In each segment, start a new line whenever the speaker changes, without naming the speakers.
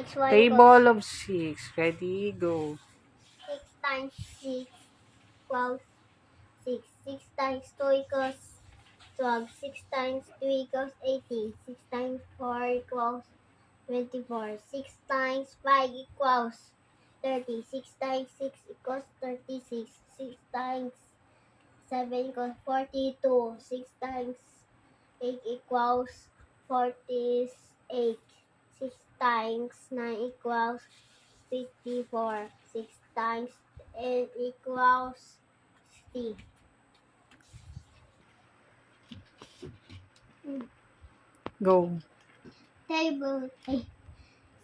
times 1
Table of 6. Ready, go.
6 times 6 equals 6. 6 times 2 equals 12. 6 times 3 equals 18. 6 times 4 equals 24. 6 times 5 equals 30. 6 times 6 equals 36. 6 times 7 equals 42. 6 times 8 equals 48. 6 times 9 equals 54. 6 times 8 equals 60.
Go.
Table 8.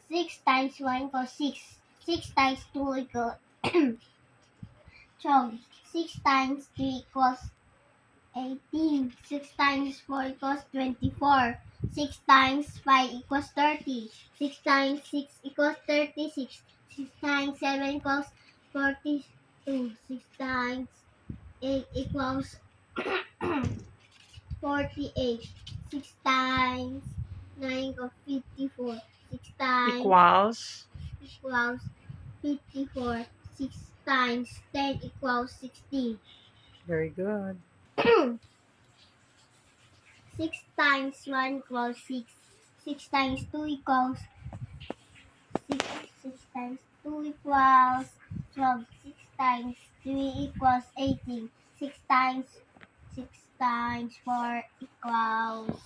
6 times 1 equals 6. 6 times 2 equals 12. 6 times 3 equals 18. 6 times 4 equals 24. 6 times 5 equals 30. 6 times 6 equals 36. 6 times 7 equals 42. 6 times 8 equals 48. 6 times 9 equals 54. 6 times
Equals.
equals 54. 6 times 10 equals 60.
Very good.
6 times 1 equals 6. 6 times 2 equals 6. 6 times 2 equals 12. 6 times 3 equals 18. 6 times 4 equals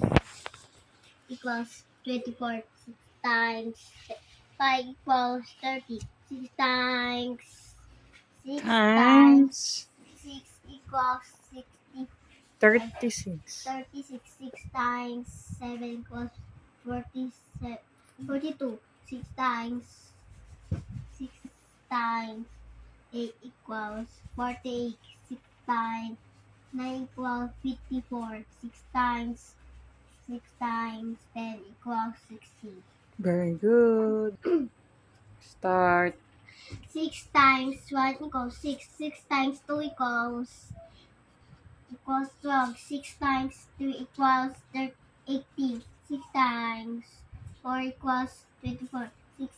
24. 6 times 5 equals 30. 6 times 6 times
Times
6 equals 60.
36.
36. 6 times 7 equals 47, 42. 6 times 6 times 8 equals 48. 6 times 9 equals 54. 6 times 10 equals 60.
Very good. Start.
6 times 1 equals 6. 6 times 2 equals 12. 6 times 3 equals 18. 6 times 4 equals 24. 6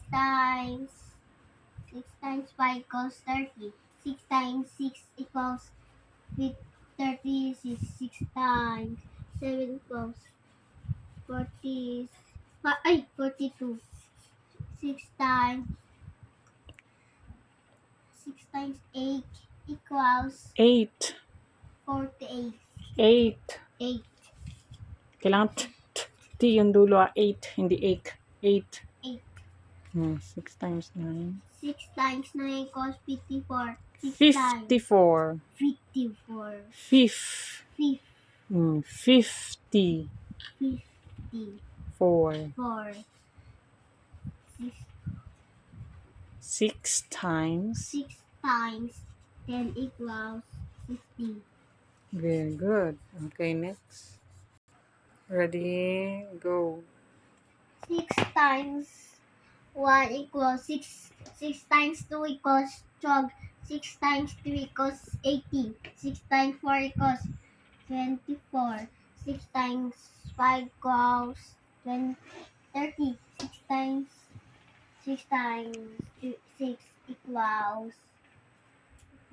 times 5 equals 30. 6 times 6 equals 36. 6 times 7 equals 40, 42. 6 times 8 equals
8.
48.
8.
8.
Kailangan T yung dulo. 8. Hindi 8. 8.
8.
6 times 9.
6 times 9 equals 54. 6 times
54.
54.
Fifth. 50. 4.
4.
6 times.
6 times 10 equals 60.
Very good. Okay, next. Ready, go.
6 times 1 equals 6. 6 times 2 equals 12. 6 times 3 equals 18. 6 times 4 equals 24. 6 times 5 equals 30. 6 times 6 equals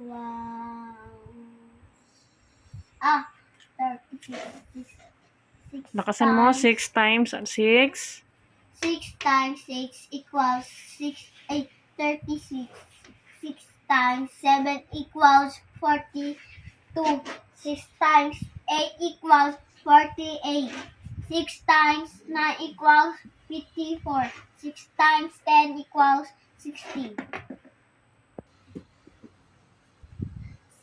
36. 6
Lakasan mo.
times
6 times 6.
6 times 6 equals 36. 6 times 7 equals 42. 6 times 8 equals 48. 6 times 9 equals 54. 6 times 10 equals 60.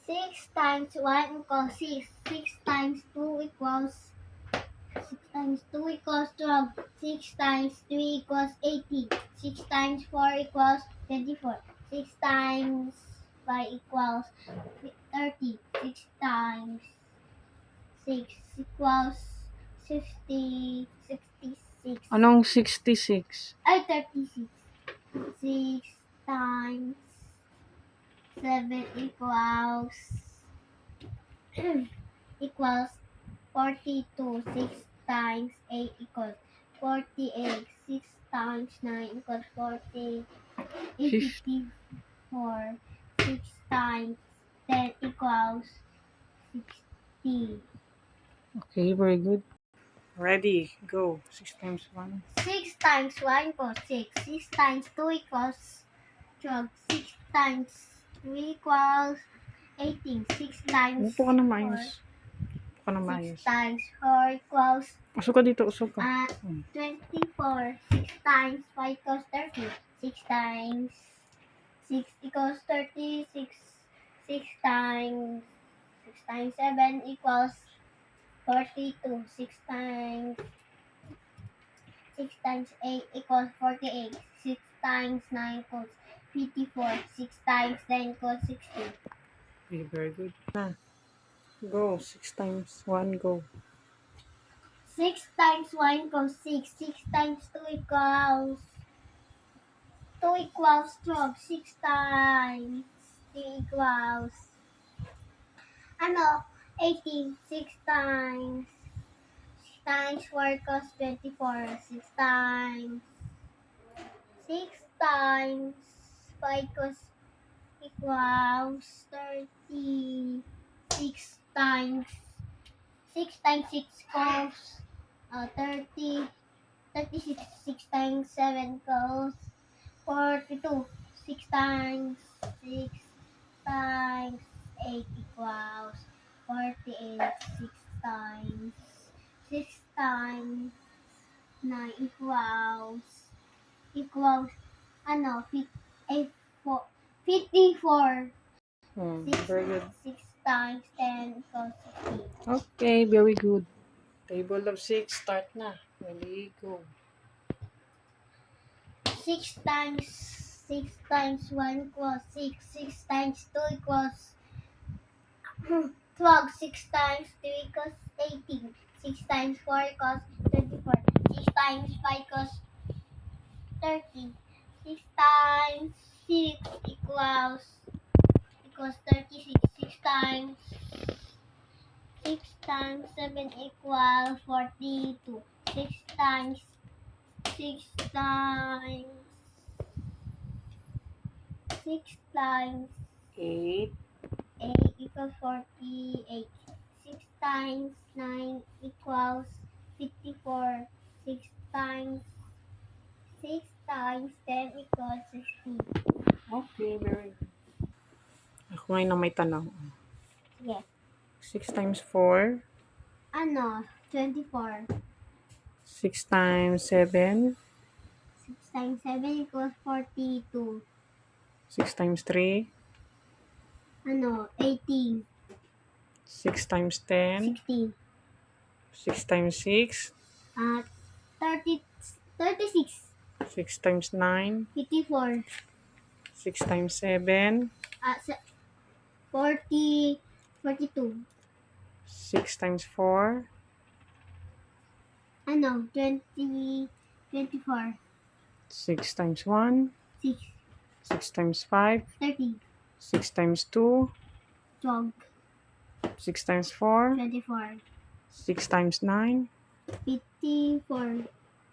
6 times 1 equals 6. 6 times 2 equals 12. 6 times 3 equals 18. 6 times 4 equals 24. 6 times 5 equals 30. 6 times 6 equals 66.
Anong 66?
36. 6 times 7 equals 42. 6 times 8 equals 48. 6 times 9 equals 40.
Fif-
54. 6 times 10 equals 60.
Okay, very good. Ready, go. 6 times 1.
6 times 1 equals 6. 6 times 2 equals 12. 6 times 3 equals 18. 6 times
Upo ka na
4.
maayos. Upo ka na
6
maayos.
times 4 equals
Usog ka dito, usog ka.
24. 6 times 5 equals 30. 6 times 6 equals 36. 6 times 7 equals 42. 6 times 8 equals 48. 6 times 9 equals 54. 6 times 10 equals 60.
Okay, very good. Na. Go. 6 times 1, go.
6 times 1 equals 6. 6 times 2 equals 12. 6 times 3 equals 18. 6 times 4 equals 24. 6 times 5 equals 30. 6 times 6 equals 30. 36. 6 times 7 equals 42. 6 times 6 times 8 equals 48. 6 times 6 times 9 equals 54.
Very good.
6 times 10 equals 60.
Okay, very good. Table of 6, start na. Ready, go.
6 times 1 equals 6. 6 times 2 equals 12. 6 times 3 equals 18. 6 times 4 equals 24. 6 times 5 equals 30. 6 times 6 equals 36. 6 times 7 equals 42. 6 times 6 times 6 times
8.
8 equals 48. 6 times 9 equals 54. 6 times 10 equals 60.
Okay, very good. Ako ngayon na may tanong.
Sige.
6 times 4.
24.
6 times 7.
6 times 7 equals 42.
6 times 3.
18.
6 times 10.
60.
6 times 6.
36.
6 times 9.
54.
6 times 7.
42.
6 times 4.
24.
6 times 1.
6.
6 times 5.
30.
6 times 2.
12.
6 times 4.
24.
6 times 9.
54.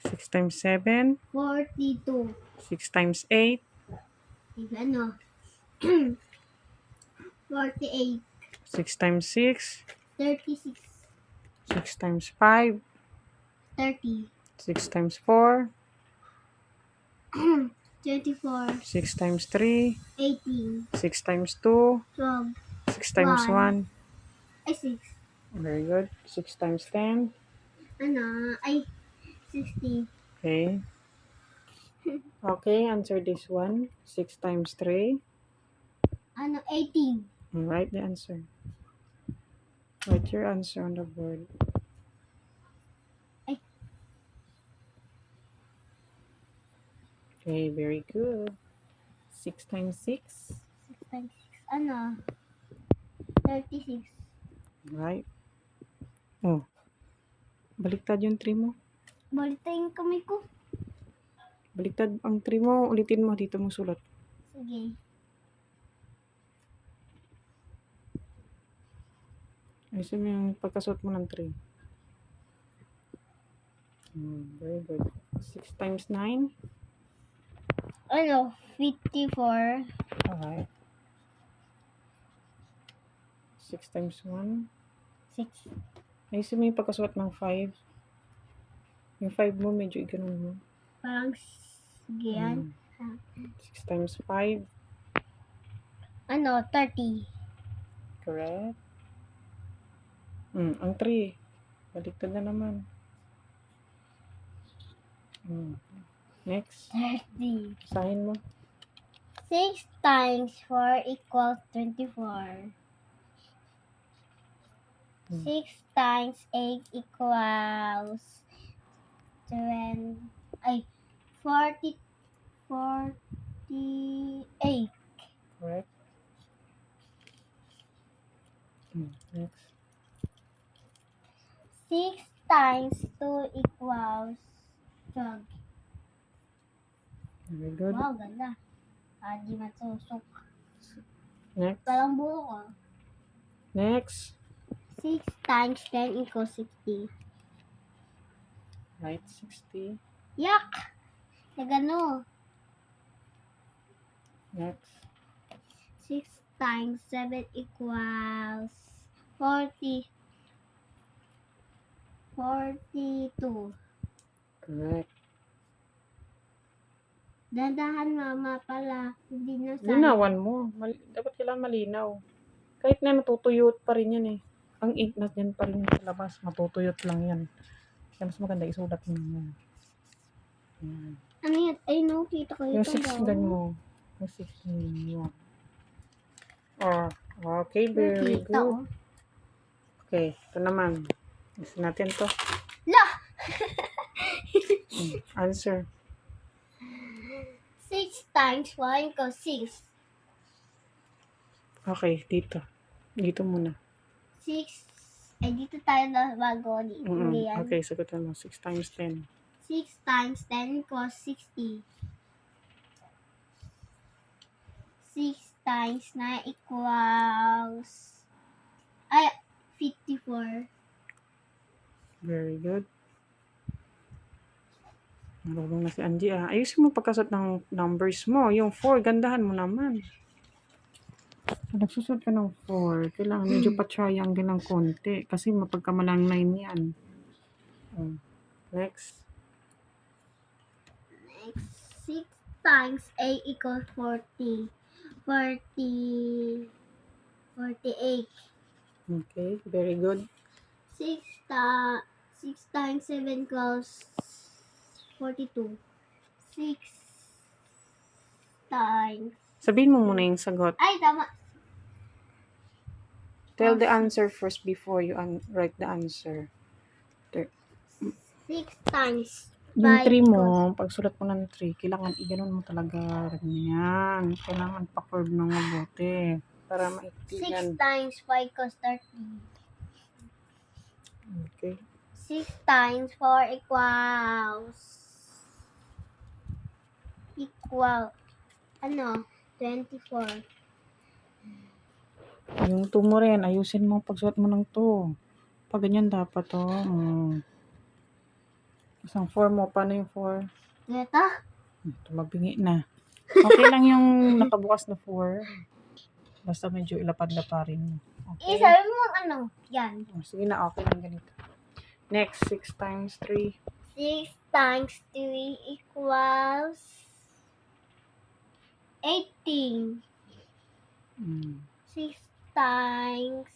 6 times 7.
42.
6 times 8.
48.
6 times 6.
36.
6 times 5.
30.
6 times 4.
24.
6 times 3.
18.
6 times 2.
12.
6 times 1.
6.
Very good. 6 times 10.
60.
Okay. Okay, answer this one. 6 times 3.
18.
Write the answer. Write your answer on the board. Okay, very good. 6 times 6.
6 times 6. 36.
Right. Oh, baliktad yung 3 mo.
Balita yung kamay ko.
Baliktad ang 3 mo. Ulitin mo. Dito mo sulat.
Sige.
Ayusin mo yung pagkasuot mo ng 3. Very good. 6 times 9.
54.
Alright. 6 times 1.
6.
Ayusin mo yung pagkasuot ng 5. Yung 5 mo, medyo ganun mo.
Parang, sige yan.
6 times 5.
30.
Correct. Ang 3. Baliktad na naman. Next.
30.
Basahin mo.
6 times 4 equals 24. 6 times 8 equals 40, 48.
Correct. Next.
6 times 2 equals 12.
Very good.
Wow, ganda. Di matusok.
Next.
Parang buo ko.
Next.
6 times 10 equals 60.
Right, 60.
Yak! Nagano.
Next.
6 times 7 equals 40. 42.
Correct.
Dandahan mama pala. Hindi na sana.
Linawan mo. Dapat kailangan malinaw. Kahit na natutuyot pa rin yan eh. Ang ink na yan pa rin sa labas. Matutuyot lang yan. Kaya mas maganda isulat mo yan.
Ano yan? Ay no, kita ko
Yung
itong
6 gan mo. Yung 6 mo. Okay, very
Nakita
good.
ko.
Okay, ito naman. Isa natin to.
La!
Answer.
6 times 1 equals 6.
Okay, dito. Dito muna.
6. Ay, dito tayo na bago. Hindi yan.
Okay, sagutan mo. 6 times 10.
6 times 10 equals 60. 6 times 9 equals 54.
Very good. Marunong na si Angie ah. Ayusin mo pagkasot ng numbers mo. Yung 4, gandahan mo naman. Pag nagsusot ka ng 4, kailangan medyo pa-triangle ng konti. Kasi mapagkamalang 9 yan. Next.
6 times 8 equals 40. 48.
Okay, very good.
6 times 7 equals 42. 6 times...
Sabihin mo muna yung sagot.
Ay, tama.
Tell the answer first before you write the answer.
6 times
Yung
5
3
equals...
mo, pag sulat mo ng 3, kailangan i-ganon mo talaga. Ganyan. Kailangan pa-curve ng mabuti. Para
6
maiktigan.
times 5 equals 30.
Okay.
6 times 4 equals 24.
Yung 2 mo rin, ayusin mo pagsulat mo ng 2. Pag ganyan dapat to. Isang 4 mo, paano yung 4?
Ito?
Tumabingi na. Okay lang yung nakabukas na 4. Basta medyo ilapad-laparin mo. Okay?
Sabi mo yan.
Sige na, okay lang ganito. Next, 6 times 3.
6 times 3 equals 18. 6 times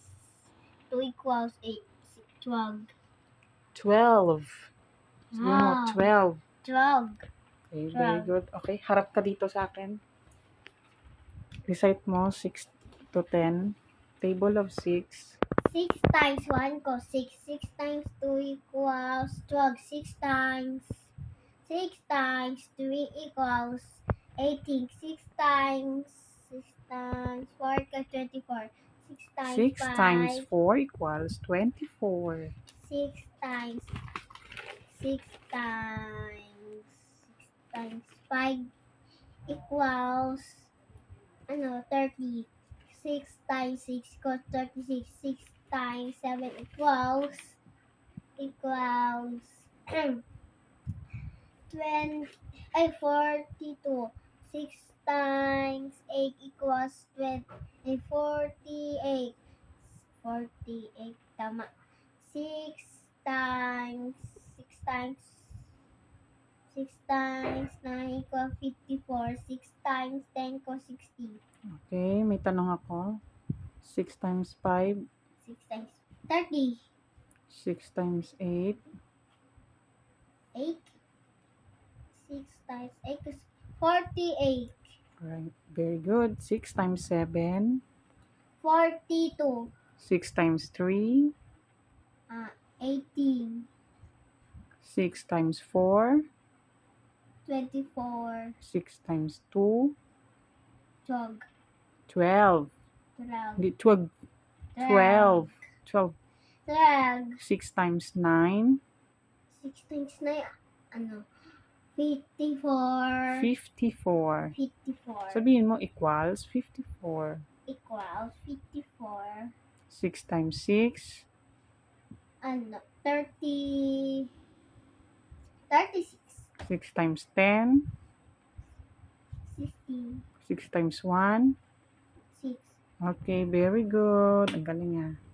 2 equals 12.
12. Sabi mo, 12.
12.
Okay, very good. Okay, harap ka dito sa akin. Recite mo, 6 to 10. Table of 6.
6 times 1 equals 6. 6 times 2 equals 12. 6 times 3 equals 18. 6 times 4 equals 24.
6 times 4 equals 24.
6 times 5 equals 30. 6 times 6 equals 36. 6 times 7 equals 42. 6 times 8 equals 48. 48, tama. 6 times 9 equals 54. 6 times 10 equals 60.
Okay, may tanong ako. 6 times 5,
6 times 30.
6 times 8,
8. 6 times 8 is 48.
right, very good. 6 times 7,
42.
6 times 3,
18.
6 times 4,
24.
6 times 2,
12.
12.
12.
Hindi, 12. 12. 12.
12.
6 times 9,
6 times 9, 54.
54.
54.
Sabihin mo equals 54.
Equals 54.
6 times 6,
30. 36.
6 times 10,
16.
6 times 1.
6.
Okay, very good. Ang galing ah.